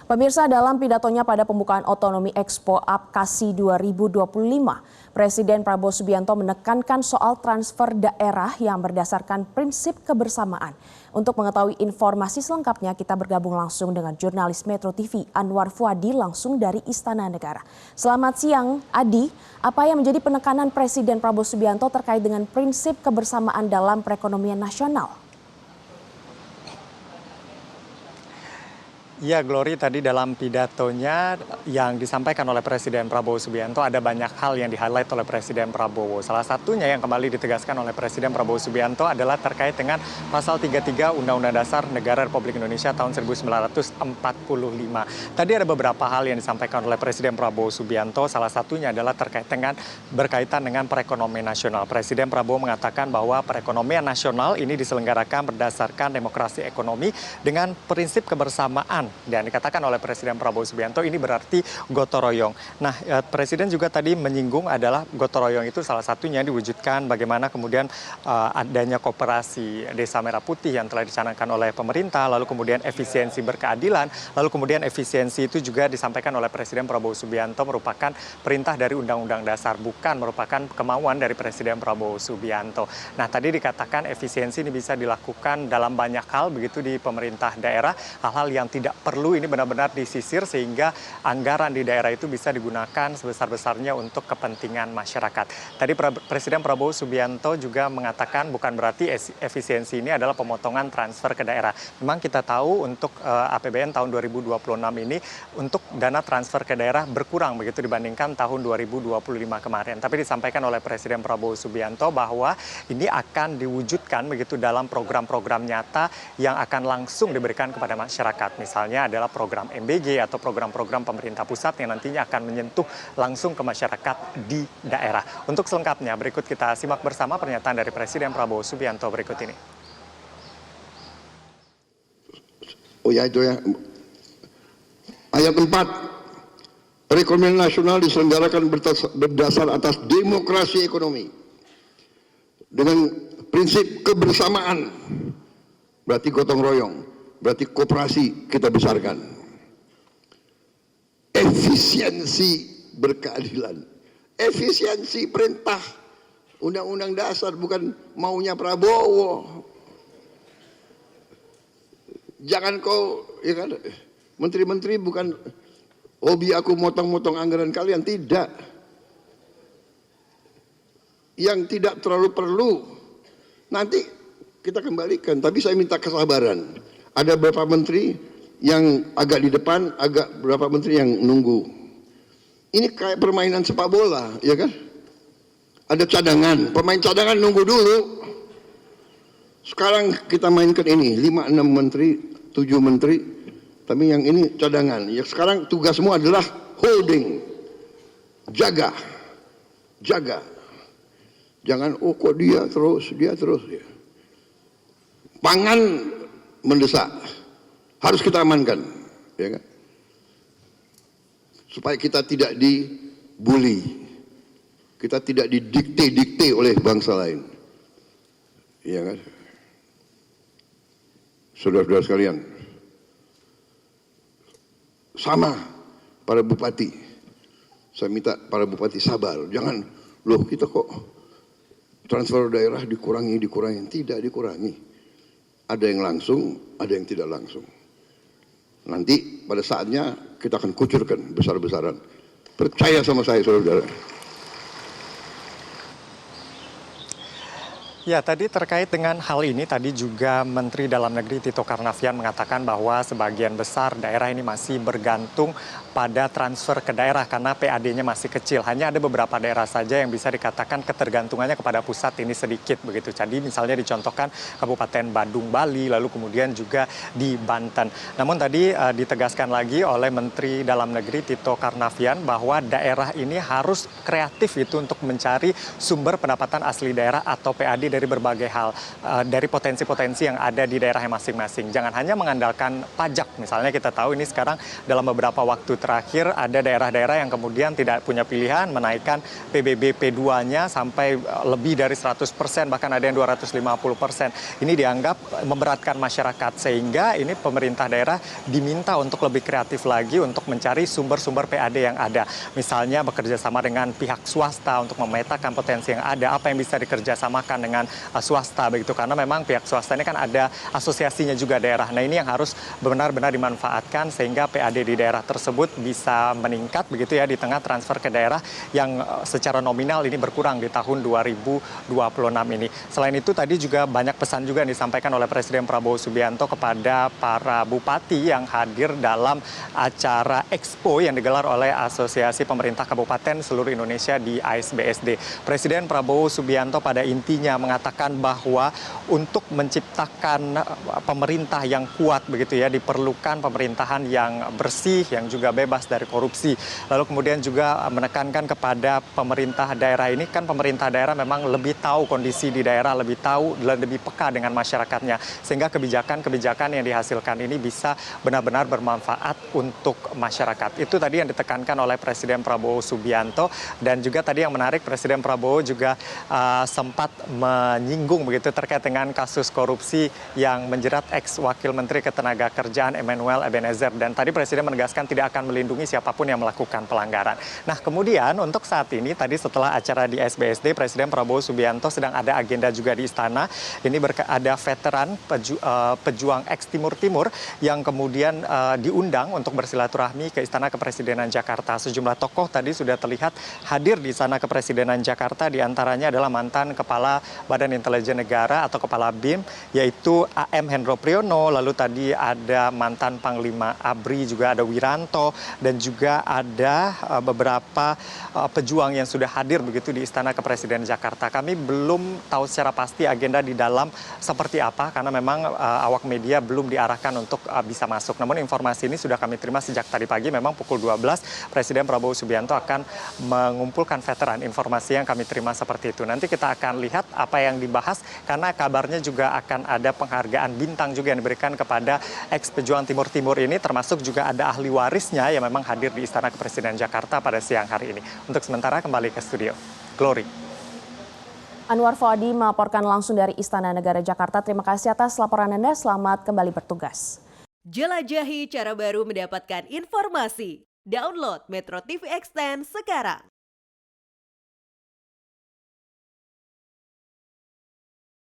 Pemirsa, dalam pidatonya pada pembukaan Otonomi Expo Apkasi 2025, Presiden Prabowo Subianto menekankan soal transfer daerah yang berdasarkan prinsip kebersamaan. Untuk mengetahui informasi selengkapnya, kita bergabung langsung dengan jurnalis Metro TV Anwar Fuadi langsung dari Istana Negara. Selamat siang, Adi. Apa yang menjadi penekanan Presiden Prabowo Subianto terkait dengan prinsip kebersamaan dalam perekonomian nasional? Ya, Glory, tadi dalam pidatonya yang disampaikan oleh Presiden Prabowo Subianto ada banyak hal yang di-highlight oleh Presiden Prabowo. Salah satunya yang kembali ditegaskan oleh Presiden Prabowo Subianto adalah terkait dengan Pasal 33 Undang-Undang Dasar Negara Republik Indonesia tahun 1945. Tadi ada beberapa hal yang disampaikan oleh Presiden Prabowo Subianto, salah satunya adalah berkaitan dengan perekonomian nasional. Presiden Prabowo mengatakan bahwa perekonomian nasional ini diselenggarakan berdasarkan demokrasi ekonomi dengan prinsip kebersamaan. Dan dikatakan oleh Presiden Prabowo Subianto ini berarti gotong royong. Nah, Presiden juga tadi menyinggung adalah gotong royong itu salah satunya diwujudkan bagaimana kemudian adanya koperasi Desa Merah Putih yang telah dicanangkan oleh pemerintah, lalu kemudian efisiensi berkeadilan, lalu kemudian efisiensi itu juga disampaikan oleh Presiden Prabowo Subianto merupakan perintah dari Undang-Undang Dasar, bukan merupakan kemauan dari Presiden Prabowo Subianto. Nah, tadi dikatakan efisiensi ini bisa dilakukan dalam banyak hal begitu di pemerintah daerah, hal-hal yang tidak perlu ini benar-benar disisir sehingga anggaran di daerah itu bisa digunakan sebesar-besarnya untuk kepentingan masyarakat. Tadi Presiden Prabowo Subianto juga mengatakan bukan berarti efisiensi ini adalah pemotongan transfer ke daerah. Memang kita tahu untuk APBN tahun 2026 ini untuk dana transfer ke daerah berkurang begitu dibandingkan tahun 2025 kemarin. Tapi disampaikan oleh Presiden Prabowo Subianto bahwa ini akan diwujudkan begitu dalam program-program nyata yang akan langsung diberikan kepada masyarakat. Misalnya adalah program MBG atau program-program pemerintah pusat yang nantinya akan menyentuh langsung ke masyarakat di daerah. Untuk selengkapnya berikut kita simak bersama pernyataan dari Presiden Prabowo Subianto berikut ini. Oh ya, itu ya. Ayat 4. Perekonomian nasional diselenggarakan berdasar atas demokrasi ekonomi dengan prinsip kebersamaan. Berarti gotong royong. Berarti koperasi kita besarkan. Efisiensi berkeadilan. Efisiensi perintah Undang-Undang Dasar, bukan maunya Prabowo. Jangan kau, ya kan, menteri-menteri bukan hobi aku motong-motong anggaran kalian, tidak. Yang tidak terlalu perlu, nanti kita kembalikan. Tapi saya minta kesabaran. Ada beberapa menteri yang agak di depan, beberapa menteri yang nunggu. Ini kayak permainan sepak bola, ya kan? Ada cadangan, pemain cadangan nunggu dulu. Sekarang kita mainkan ini, 5-6 menteri, 7 menteri, tapi yang ini cadangan. Ya sekarang tugasmu adalah holding, jaga. Jangan, oh kok dia terus. Ya. Pangan mendesak, harus kita amankan, ya kan? Supaya kita tidak dibully, kita tidak didikte oleh bangsa lain, ya kan? Saudara-saudara sekalian, sama para bupati, saya minta para bupati sabar, jangan, loh kita kok transfer daerah dikurangi, tidak dikurangi. Ada yang langsung, ada yang tidak langsung. Nanti pada saatnya kita akan kucurkan besar-besaran. Percaya sama saya, saudara-saudara. Ya, tadi terkait dengan hal ini, tadi juga Menteri Dalam Negeri Tito Karnavian mengatakan bahwa sebagian besar daerah ini masih bergantung pada transfer ke daerah karena PAD-nya masih kecil. Hanya ada beberapa daerah saja yang bisa dikatakan ketergantungannya kepada pusat ini sedikit begitu. Jadi misalnya dicontohkan Kabupaten Badung, Bali, lalu kemudian juga di Banten. Namun tadi ditegaskan lagi oleh Menteri Dalam Negeri Tito Karnavian bahwa daerah ini harus kreatif itu untuk mencari sumber pendapatan asli daerah atau PAD dari berbagai hal, dari potensi-potensi yang ada di daerahnya masing-masing. Jangan hanya mengandalkan pajak. Misalnya kita tahu ini sekarang dalam beberapa waktu terakhir ada daerah-daerah yang kemudian tidak punya pilihan menaikkan PBB P2-nya sampai lebih dari 100%, bahkan ada yang 250%. Ini dianggap memberatkan masyarakat, sehingga ini pemerintah daerah diminta untuk lebih kreatif lagi untuk mencari sumber-sumber PAD yang ada. Misalnya bekerja sama dengan pihak swasta untuk memetakan potensi yang ada, apa yang bisa dikerjasamakan dengan swasta begitu, karena memang pihak swasta ini kan ada asosiasinya juga daerah. Nah, ini yang harus benar-benar dimanfaatkan sehingga PAD di daerah tersebut bisa meningkat begitu ya, di tengah transfer ke daerah yang secara nominal ini berkurang di tahun 2026 ini. Selain itu tadi juga banyak pesan juga yang disampaikan oleh Presiden Prabowo Subianto kepada para bupati yang hadir dalam acara Expo yang digelar oleh Asosiasi Pemerintah Kabupaten seluruh Indonesia di ASBSD. Presiden Prabowo Subianto pada intinya mengatakan bahwa untuk menciptakan pemerintah yang kuat begitu ya, diperlukan pemerintahan yang bersih, yang juga bebas dari korupsi. Lalu kemudian juga menekankan kepada pemerintah daerah ini, kan pemerintah daerah memang lebih tahu kondisi di daerah, lebih tahu dan lebih peka dengan masyarakatnya, sehingga kebijakan-kebijakan yang dihasilkan ini bisa benar-benar bermanfaat untuk masyarakat. Itu tadi yang ditekankan oleh Presiden Prabowo Subianto. Dan juga tadi yang menarik, Presiden Prabowo juga sempat menyinggung begitu terkait dengan kasus korupsi yang menjerat ex Wakil Menteri Ketenagakerjaan Emmanuel Ebenezer. Dan tadi Presiden menegaskan tidak akan melindungi siapapun yang melakukan pelanggaran. Nah, kemudian untuk saat ini tadi setelah acara di SBSD, Presiden Prabowo Subianto sedang ada agenda juga di istana. Ini ada veteran pejuang ex Timur Timur yang kemudian diundang untuk bersilaturahmi ke Istana Kepresidenan Jakarta. Sejumlah tokoh tadi sudah terlihat hadir di Istana Kepresidenan Jakarta, diantaranya adalah mantan Kepala Badan Intelijen Negara atau Kepala BIN, yaitu AM Hendro Priyono, lalu tadi ada mantan Panglima ABRI juga ada Wiranto, dan juga ada beberapa pejuang yang sudah hadir begitu di Istana Kepresidenan Jakarta. Kami belum tahu secara pasti agenda di dalam seperti apa, karena memang awak media belum diarahkan untuk bisa masuk. Namun informasi ini sudah kami terima sejak tadi pagi, memang pukul 12 Presiden Prabowo Subianto akan mengumpulkan veteran. Informasi yang kami terima seperti itu. Nanti kita akan lihat apa yang dibahas, karena kabarnya juga akan ada penghargaan bintang juga yang diberikan kepada ex pejuang Timur Timur ini, termasuk juga ada ahli warisnya yang memang hadir di Istana Kepresidenan Jakarta pada siang hari ini. Untuk sementara kembali ke studio. Glory. Anwar Fuadi melaporkan langsung dari Istana Negara Jakarta. Terima kasih atas laporan Anda. Selamat kembali bertugas. Jelajahi cara baru mendapatkan informasi. Download Metro TV Extend sekarang.